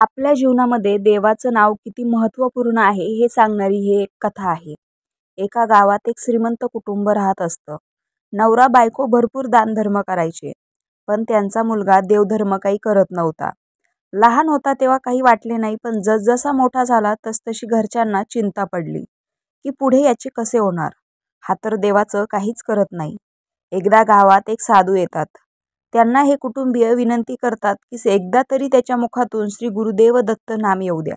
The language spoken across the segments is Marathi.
आपल्या जीवनामध्ये देवाचं नाव किती महत्त्वपूर्ण आहे हे सांगणारी ही एक कथा आहे. एका गावात एक श्रीमंत कुटुंब राहत असतं. नवरा बायको भरपूर दानधर्म करायचे, पण त्यांचा मुलगा देवधर्म काही करत नव्हता. लहान होता तेव्हा काही वाटले नाही, पण जसजसा मोठा झाला तसतशी घरच्यांना चिंता पडली की पुढे याचे कसे होणार. हा तर देवाचं काहीच करत नाही. एकदा गावात एक साधू येतात. त्यांना हे कुटुंबीय विनंती करतात की एकदा तरी त्याच्या मुखातून श्री गुरुदेव दत्त नाम येऊ द्या.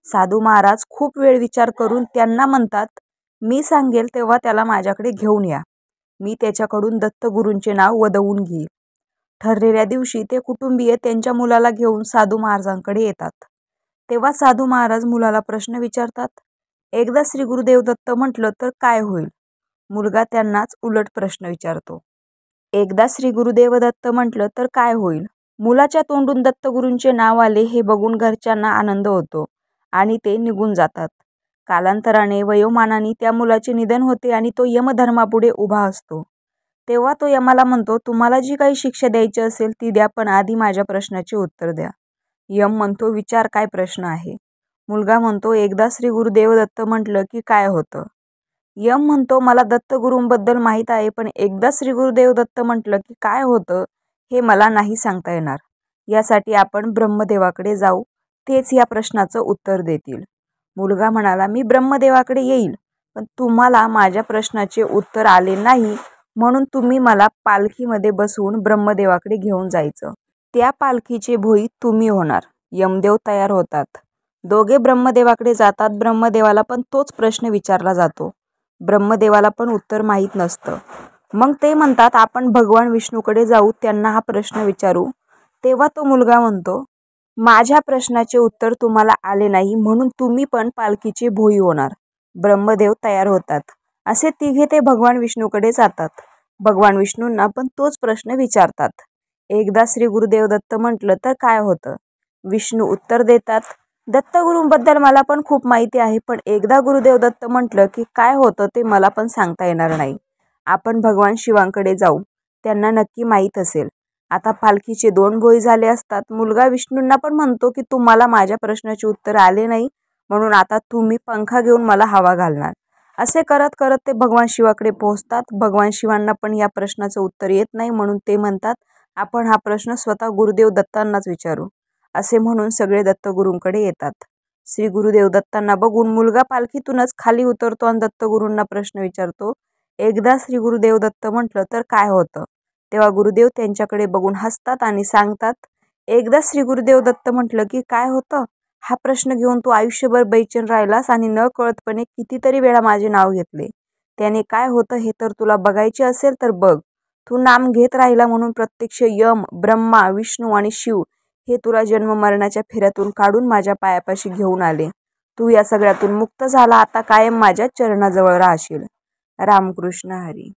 साधू महाराज खूप वेळ विचार करून त्यांना म्हणतात, मी सांगेल तेव्हा त्याला माझ्याकडे घेऊन या. मी त्याच्याकडून दत्तगुरूंचे नाव वदवून घेईल. ठरलेल्या दिवशी ते कुटुंबीय त्यांच्या मुलाला घेऊन साधू महाराजांकडे येतात. तेव्हा साधू महाराज मुलाला प्रश्न विचारतात, एकदा श्री गुरुदेव दत्त म्हटलं तर काय होईल? मुलगा त्यांनाच उलट प्रश्न विचारतो. एकदा श्री गुरुदेव दत्त म्हटलं तर काय होईल? मुलाच्या तोंडून दत्तगुरूंचे नाव आले हे बघून घरच्यांना आनंद होतो आणि ते निघून जातात. कालांतराने वयोमानाने त्या मुलाचे निधन होते आणि तो यमधर्मापुढे उभा असतो. तेव्हा तो यमाला म्हणतो, तुम्हाला जी काही शिक्षा द्यायची असेल ती द्या, पण आधी माझ्या प्रश्नाचे उत्तर द्या. यम म्हणतो, विचार काय प्रश्न आहे? मुलगा म्हणतो, एकदा श्री गुरुदेव दत्त म्हटलं की काय होतं? यम म्हणतो, मला दत्तगुरूंबद्दल माहीत आहे, पण एकदा श्री गुरुदेव दत्त म्हटलं की काय होतं हे मला नाही सांगता येणार. यासाठी आपण ब्रह्मदेवाकडे जाऊ, तेच या प्रश्नाचं उत्तर देतील. मुलगा म्हणाला, मी ब्रह्मदेवाकडे येईल, पण तुम्हाला माझ्या प्रश्नाचे उत्तर आले नाही म्हणून तुम्ही मला पालखीमध्ये बसवून ब्रह्मदेवाकडे घेऊन जायचं. त्या पालखीचे भोई तुम्ही होणार. यमदेव तयार होतात. दोघे ब्रह्मदेवाकडे जातात. ब्रह्मदेवाला पण तोच प्रश्न विचारला जातो. ब्रह्मदेवाला पण उत्तर माहीत नसतं. मग ते म्हणतात, आपण भगवान विष्णूकडे जाऊ, त्यांना हा प्रश्न विचारू. तेव्हा तो मुलगा म्हणतो, माझ्या प्रश्नाचे उत्तर तुम्हाला आले नाही म्हणून तुम्ही पण पालखीचे भोई होणार. ब्रह्मदेव तयार होतात. असे तिघे ते भगवान विष्णूकडे जातात. भगवान विष्णूंना पण तोच प्रश्न विचारतात. एकदा श्री गुरुदेव दत्त म्हटलं तर काय होतं? विष्णू उत्तर देतात, दत्तगुरूंबद्दल मला पण खूप माहिती आहे, पण एकदा गुरुदेव दत्त म्हटलं की काय होतं ते मला पण सांगता येणार नाही. आपण भगवान शिवांकडे जाऊ, त्यांना नक्की माहीत असेल. आता पालखीचे 2 भोई झाले असतात. मुलगा विष्णूंना पण म्हणतो की तुम्हाला माझ्या प्रश्नाचे उत्तर आले नाही म्हणून आता तुम्ही पंखा घेऊन मला हवा घालणार. असे करत करत ते भगवान शिवाकडे पोहोचतात. भगवान शिवांना पण या प्रश्नाचं उत्तर येत नाही म्हणून ते म्हणतात, आपण हा प्रश्न स्वतः गुरुदेव दत्तांनाच विचारू. असे म्हणून सगळे दत्तगुरूंकडे येतात. श्री गुरुदेव दत्तांना बघून मुलगा पालखीतूनच खाली उतरतो आणि दत्तगुरूंना प्रश्न विचारतो, एकदा श्री गुरुदेव दत्त म्हटलं तर काय होतं? तेव्हा गुरुदेव त्यांच्याकडे बघून हसतात आणि सांगतात, एकदा श्री गुरुदेव दत्त म्हटलं की काय होतं? हा प्रश्न घेऊन तू आयुष्यभर बेचैन राहिलास आणि न कळतपणे कितीतरी वेळा माझे नाव घेतले. त्याने काय होतं हे तर तुला बघायचे असेल तर बघ. तू नाम घेत राहिला म्हणून प्रत्यक्ष यम, ब्रह्मा, विष्णू आणि शिव हे तुला जन्म मरणाच्या फेऱ्यातून काढून माझ्या पायापाशी घेऊन आले. तू या सगळ्यातून मुक्त झाला. आता कायम माझ्या चरणाजवळ राहशील. रामकृष्ण हरी.